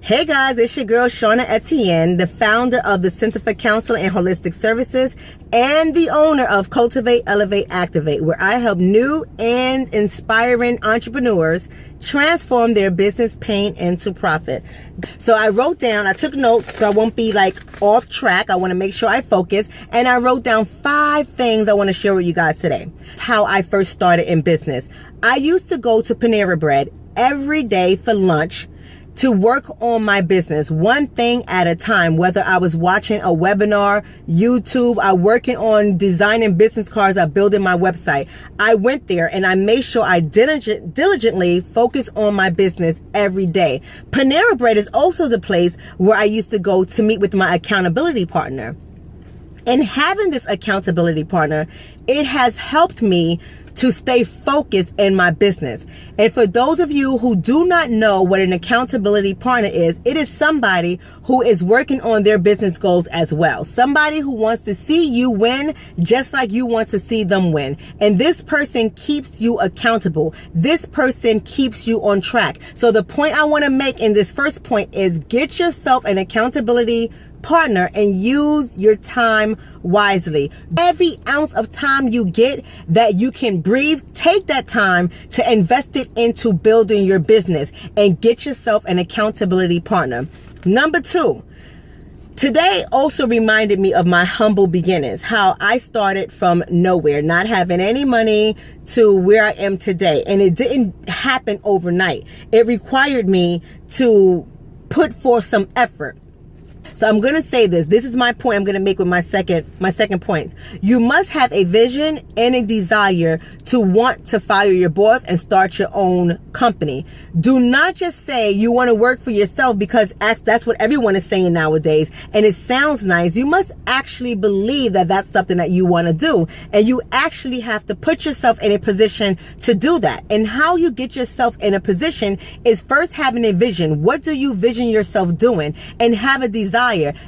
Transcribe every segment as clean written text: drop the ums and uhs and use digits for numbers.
Hey guys, it's your girl Shauna Etienne, the founder of the Center for Counseling and Holistic Services and the owner of Cultivate, Elevate, Activate, where I help new and inspiring entrepreneurs transform their business pain into profit. So I took notes so I won't be off track. I want to make sure I focus, and I wrote down 5 things I want to share with you guys today. How I first started in business. I used to go to Panera Bread every day for lunch to work on my business, one thing at a time. Whether I was watching a webinar, YouTube, I working on designing business cards, I building my website. I went there and I made sure I diligently focus on my business every day. Panera Bread is also the place where I used to go to meet with my accountability partner. And having this accountability partner, it has helped me to stay focused in my business. And for those of you who do not know what an accountability partner is, it is somebody who is working on their business goals as well. Somebody who wants to see you win just like you want to see them win. And this person keeps you accountable. This person keeps you on track. So the point I want to make in this first point is get yourself an accountability partner and use your time wisely. Every ounce of time you get that you can breathe, take that time to invest it into building your business and get yourself an accountability partner. Number 2, today also reminded me of my humble beginnings, how I started from nowhere, not having any money to where I am today. And it didn't happen overnight. It required me to put forth some effort. So I'm going to say this is my point I'm going to make with my second point. You must have a vision and a desire to want to fire your boss and start your own company. Do not just say you want to work for yourself because that's what everyone is saying nowadays, and it sounds nice. You must actually believe that that's something that you want to do, and you actually have to put yourself in a position to do that. And how you get yourself in a position is first having a vision. What do you vision yourself doing? And have a desire.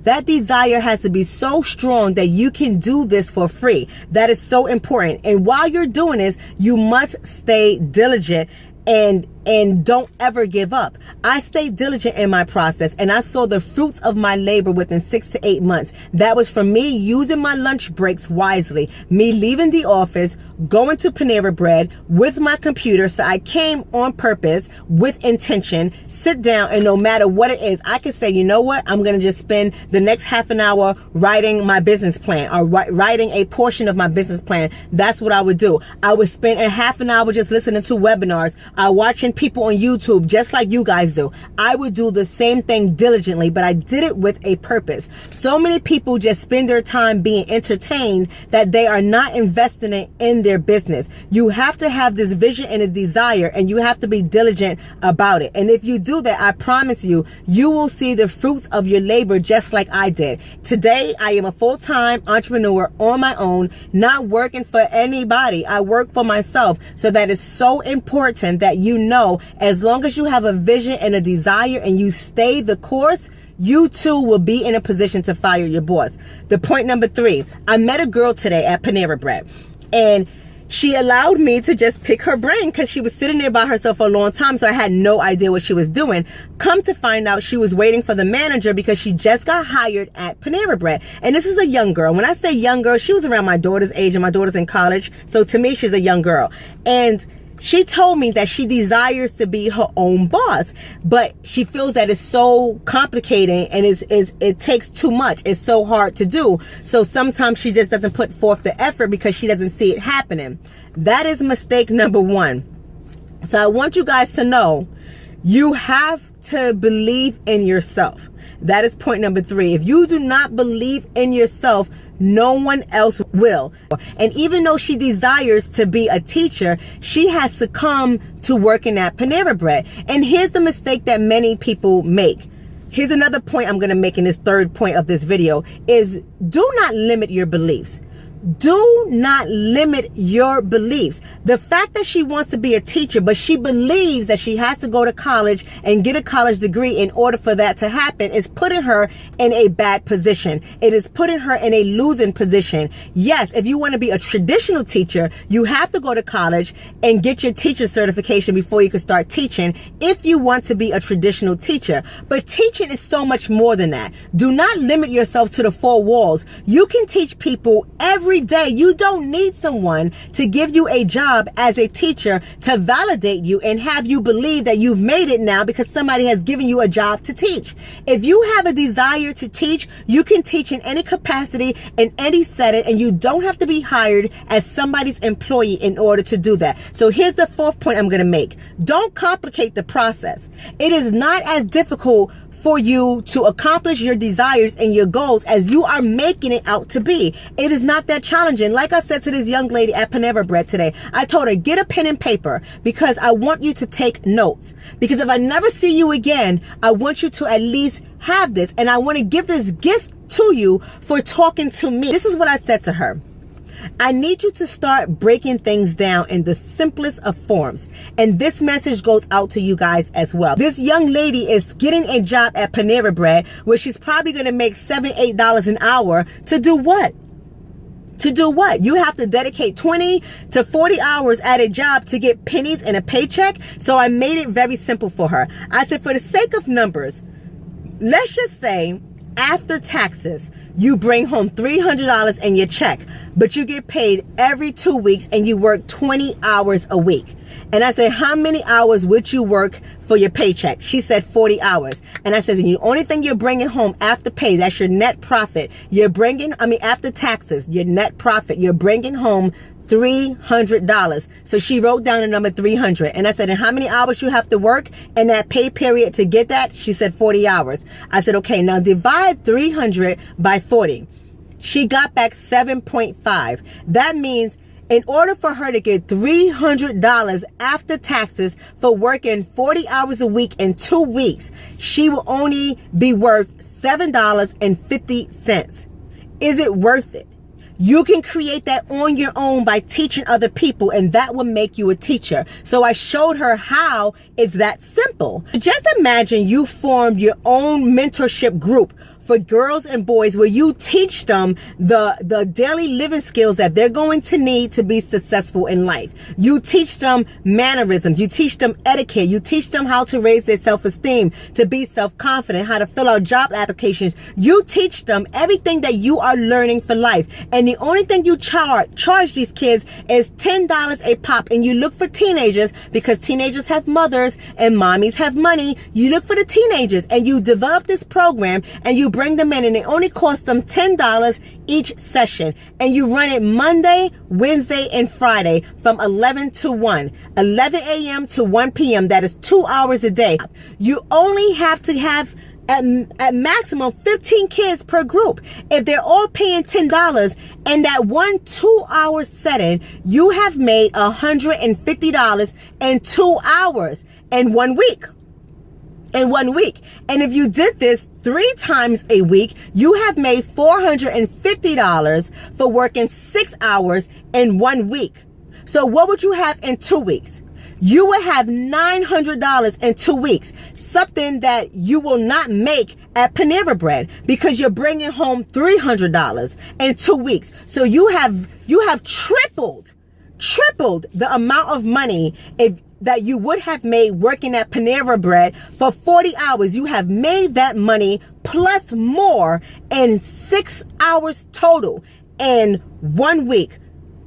That desire has to be so strong that you can do this for free. That is so important. And while you're doing this, you must stay diligent and don't ever give up. I stayed diligent in my process, and I saw the fruits of my labor within 6 to 8 months. That was from me using my lunch breaks wisely, me leaving the office, going to Panera Bread with my computer. So I came on purpose with intention, sit down, and no matter what it is, I could say, you know what, I'm going to just spend the next half an hour writing my business plan or writing a portion of my business plan. That's what I would do. I would spend a half an hour just listening to webinars, watching people on YouTube, just like you guys do. I would do the same thing diligently, but I did it with a purpose. So many people just spend their time being entertained that they are not investing it in their business. You have to have this vision and a desire, and you have to be diligent about it. And if you do that, I promise you, you will see the fruits of your labor just like I did. Today, I am a full-time entrepreneur on my own, not working for anybody. I work for myself. So that is so important that you know, as long as you have a vision and a desire and you stay the course, you too will be in a position to fire your boss. The point number 3, I met a girl today at Panera Bread, and she allowed me to just pick her brain because she was sitting there by herself for a long time, so I had no idea what she was doing. Come to find out, she was waiting for the manager because she just got hired at Panera Bread. And this is a young girl. When I say young girl, she was around my daughter's age, and my daughter's in college. So to me, she's a young girl. And she told me that she desires to be her own boss, but she feels that it's so complicated and it takes too much. It's so hard to do. So sometimes she just doesn't put forth the effort because she doesn't see it happening. That is mistake number 1. So I want you guys to know you have to believe in yourself. That is point number 3. If you do not believe in yourself, no one else will. And even though she desires to be a teacher, she has succumbed to working at Panera Bread. And here's the mistake that many people make. Here's another point I'm going to make in this third point of this video is do not limit your beliefs. Do not limit your beliefs. The fact that she wants to be a teacher, but she believes that she has to go to college and get a college degree in order for that to happen, is putting her in a bad position. It is putting her in a losing position. Yes, if you want to be a traditional teacher, you have to go to college and get your teacher certification before you can start teaching if you want to be a traditional teacher. But teaching is so much more than that. Do not limit yourself to the four walls. You can teach people every day. You don't need someone to give you a job as a teacher to validate you and have you believe that you've made it now because somebody has given you a job to teach. If you have a desire to teach, you can teach in any capacity, in any setting, and you don't have to be hired as somebody's employee in order to do that. So here's the fourth point I'm going to make. Don't complicate the process. It is not as difficult for you to accomplish your desires and your goals as you are making it out to be. It is not that challenging. Like I said to this young lady at Panera Bread today, I told her, get a pen and paper because I want you to take notes. Because if I never see you again, I want you to at least have this. And I want to give this gift to you for talking to me. This is what I said to her. I need you to start breaking things down in the simplest of forms. And this message goes out to you guys as well. This young lady is getting a job at Panera Bread where she's probably going to make $7, $8 an hour to do what? To do what? You have to dedicate 20 to 40 hours at a job to get pennies and a paycheck. So I made it very simple for her. I said, for the sake of numbers, let's just say after taxes, you bring home $300 in your check, but you get paid every 2 weeks and you work 20 hours a week. And I said, how many hours would you work for your paycheck? She said 40 hours. And I said, the only thing you're bringing home after pay, that's your net profit. After taxes, your net profit, you're bringing home $300. So she wrote down the number 300. And I said, and how many hours you have to work in that pay period to get that? She said 40 hours. I said, okay, now divide 300 by 40. She got back 7.5. That means in order for her to get $300 after taxes for working 40 hours a week in 2 weeks, she will only be worth $7.50. Is it worth it? You can create that on your own by teaching other people, and that will make you a teacher. So I showed her how it's that simple. Just imagine you formed your own mentorship group for girls and boys where you teach them the daily living skills that they're going to need to be successful in life. You teach them mannerisms. You teach them etiquette. You teach them how to raise their self-esteem, to be self-confident, how to fill out job applications. You teach them everything that you are learning for life. And the only thing you charge these kids is $10 a pop. And you look for teenagers because teenagers have mothers and mommies have money. You look for the teenagers and you develop this program and you bring them in, and it only costs them $10 each session. And you run it Monday, Wednesday, and Friday from 11 to 1, 11 a.m. to 1 p.m. That is 2 hours a day. You only have to have at maximum 15 kids per group. If they're all paying $10 and that 1 2-hour setting, you have made $150 in 2 hours in 1 week. And if you did this 3 times a week, you have made $450 for working 6 hours in 1 week. So what would you have in 2 weeks? You will have $900 in 2 weeks, something that you will not make at Panera Bread because you're bringing home $300 in 2 weeks. So you have tripled the amount of money that you would have made working at Panera Bread for 40 hours. You have made that money plus more in 6 hours total in 1 week.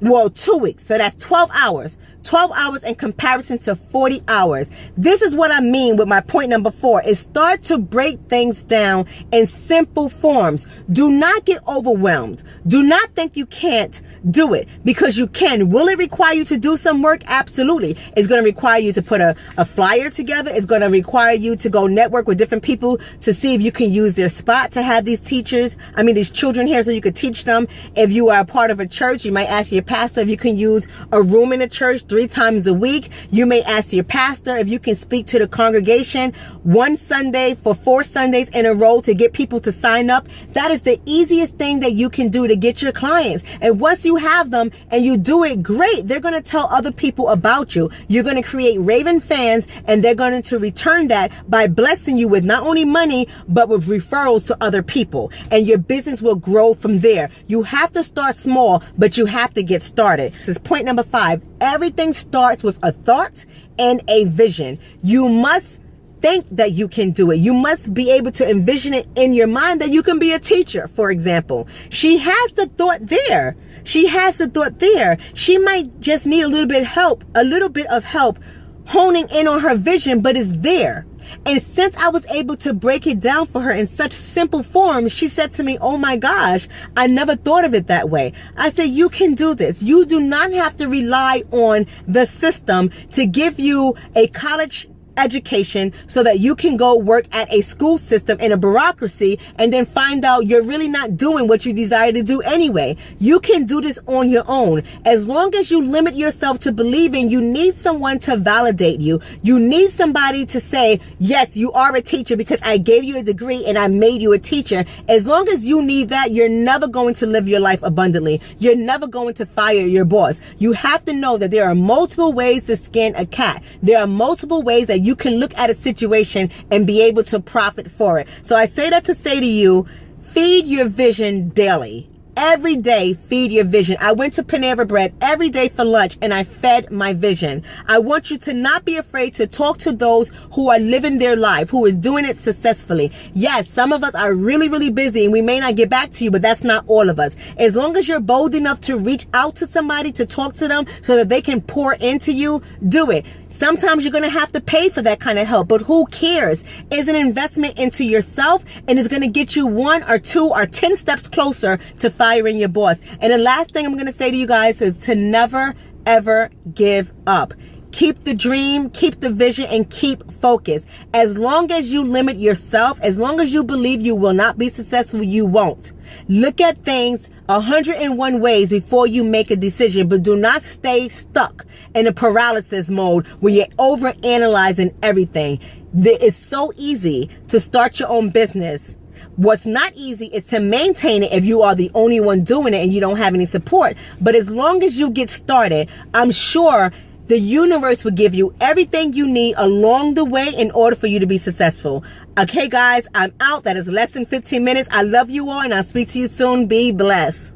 Well, 2 weeks. So that's 12 hours. 12 hours in comparison to 40 hours. This is what I mean with my point number 4 is start to break things down in simple forms. Do not get overwhelmed. Do not think you can't do it because you can. Will it require you to do some work? Absolutely. It's going to require you to put a flyer together. It's going to require you to go network with different people to see if you can use their spot to have these these children here so you could teach them. If you are a part of a church, you might ask your pastor if you can use a room in the church 3 times a week. You may ask your pastor if you can speak to the congregation one Sunday for 4 Sundays in a row to get people to sign up. That is the easiest thing that you can do to get your clients. And once you have them and you do it great, they're going to tell other people about you. You're going to create raving fans, and they're going to return that by blessing you with not only money, but with referrals to other people. And your business will grow from there. You have to start small, but you have to get started. This is point number 5. Everything starts with a thought and a vision. You must think that you can do it. You must be able to envision it in your mind that you can be a teacher, for example. She has the thought there. She has the thought there. She might just need a little bit of help honing in on her vision, but it's there. And since I was able to break it down for her in such simple form, she said to me, oh my gosh, I never thought of it that way. I said, you can do this. You do not have to rely on the system to give you a college education so that you can go work at a school system in a bureaucracy and then find out you're really not doing what you desire to do anyway. You can do this on your own. As long as you limit yourself to believing, you need someone to validate you. You need somebody to say, yes, you are a teacher because I gave you a degree and I made you a teacher. As long as you need that, you're never going to live your life abundantly. You're never going to fire your boss. You have to know that there are multiple ways to skin a cat. There are multiple ways that you can look at a situation and be able to profit for it. So I say that to say to you, feed your vision daily. Every day, feed your vision. I went to Panera Bread every day for lunch and I fed my vision. I want you to not be afraid to talk to those who are living their life, who is doing it successfully. Yes, some of us are really, really busy and we may not get back to you, but that's not all of us. As long as you're bold enough to reach out to somebody, to talk to them so that they can pour into you, do it. Sometimes you're going to have to pay for that kind of help, but who cares? It's an investment into yourself and it's going to get you 1 or 2 or 10 steps closer to firing your boss. And the last thing I'm going to say to you guys is to never, ever give up. Keep the dream, keep the vision, and keep focused. As long as you limit yourself, as long as you believe you will not be successful, you won't. Look at things 101 ways before you make a decision, but do not stay stuck in a paralysis mode where you're overanalyzing everything. It's so easy to start your own business. What's not easy is to maintain it if you are the only one doing it and you don't have any support. But as long as you get started, I'm sure the universe will give you everything you need along the way in order for you to be successful. Okay, guys, I'm out. That is less than 15 minutes. I love you all, and I'll speak to you soon. Be blessed.